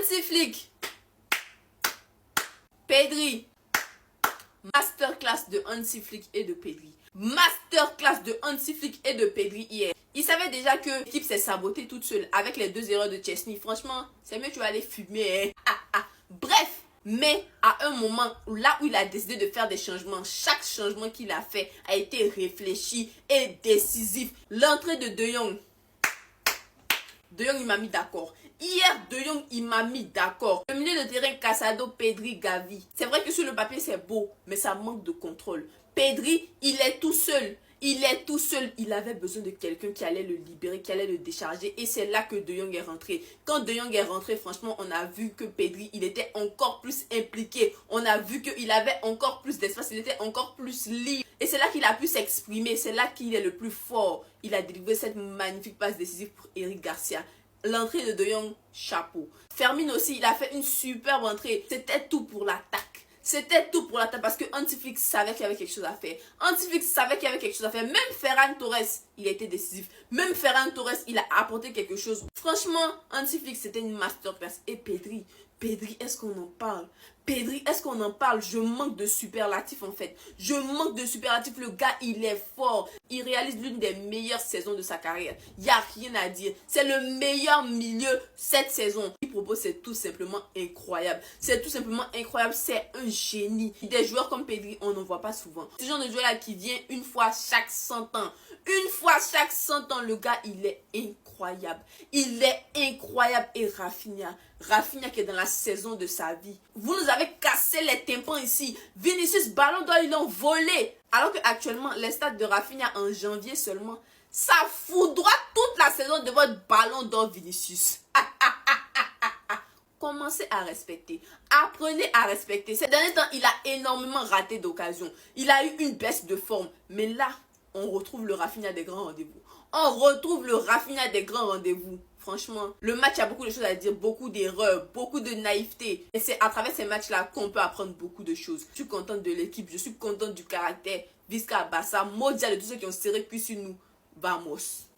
Hansi Flick, Pedri. Masterclass de Hansi Flick et de Pedri. Masterclass de Hansi Flick et de Pedri hier. Il savait déjà que l'équipe s'est sabotée toute seule avec les 2 erreurs de Chesney. Franchement, c'est mieux tu vas aller fumer. Bref, mais à un moment là où il a décidé de faire des changements, chaque changement qu'il a fait a été réfléchi et décisif. L'entrée de De Jong. De Jong, il m'a mis d'accord. Hier, De Jong, il m'a mis d'accord. Le milieu de terrain, Casado, Pedri, Gavi. C'est vrai que sur le papier, c'est beau, mais ça manque de contrôle. Pedri, il est tout seul. Il est tout seul. Il avait besoin de quelqu'un qui allait le libérer, qui allait le décharger. Et c'est là que De Jong est rentré. Quand De Jong est rentré, franchement, on a vu que Pedri, il était encore plus impliqué. On a vu qu'il avait encore plus d'espace. Il était encore plus libre. Et c'est là qu'il a pu s'exprimer. C'est là qu'il est le plus fort. Il a délivré cette magnifique passe décisive pour Eric Garcia. L'entrée de De Jong, chapeau. Fermin aussi, il a fait une superbe entrée. C'était tout pour l'attaque. C'était tout pour l'attaque parce que Hansi Flick savait qu'il y avait quelque chose à faire. Hansi Flick savait qu'il y avait quelque chose à faire. Même Ferran Torres, il a été décisif. Même Ferran Torres, il a apporté quelque chose. Franchement, Hansi Flick, c'était une masterclass. Et Pedri, est-ce qu'on en parle? Pedri, est-ce qu'on en parle? Je manque de superlatifs en fait. Je manque de superlatifs. Le gars, il est fort. Il réalise l'une des meilleures saisons de sa carrière. Il n'y a rien à dire. C'est le meilleur milieu cette saison. Il propose, c'est tout simplement incroyable. C'est tout simplement incroyable. C'est un génie. Des joueurs comme Pedri, on n'en voit pas souvent. Ce genre de joueur-là qui vient une fois chaque 100 ans. Une fois chaque 100 ans, le gars, il est incroyable. Il est incroyable. Et Rafinha qui est dans la saison de sa vie. Vous nous avez cassé les tympans ici. Vinicius, ballon d'or, ils l'ont volé. Alors qu'actuellement, les stats de Rafinha en janvier seulement, ça foudroie toute la saison de votre ballon d'or Vinicius. Commencez à respecter. Apprenez à respecter. Ces derniers temps, il a énormément raté d'occasions. Il a eu une baisse de forme. Mais là, on retrouve le Rafinha des grands rendez-vous. On retrouve le Rafinha des grands rendez-vous. Franchement, le match a beaucoup de choses à dire, beaucoup d'erreurs, beaucoup de naïveté. Et c'est à travers ces matchs-là qu'on peut apprendre beaucoup de choses. Je suis contente de l'équipe, je suis contente du caractère. Visca, Bassa, Modia, de tous ceux qui ont serré plus sur nous. Vamos.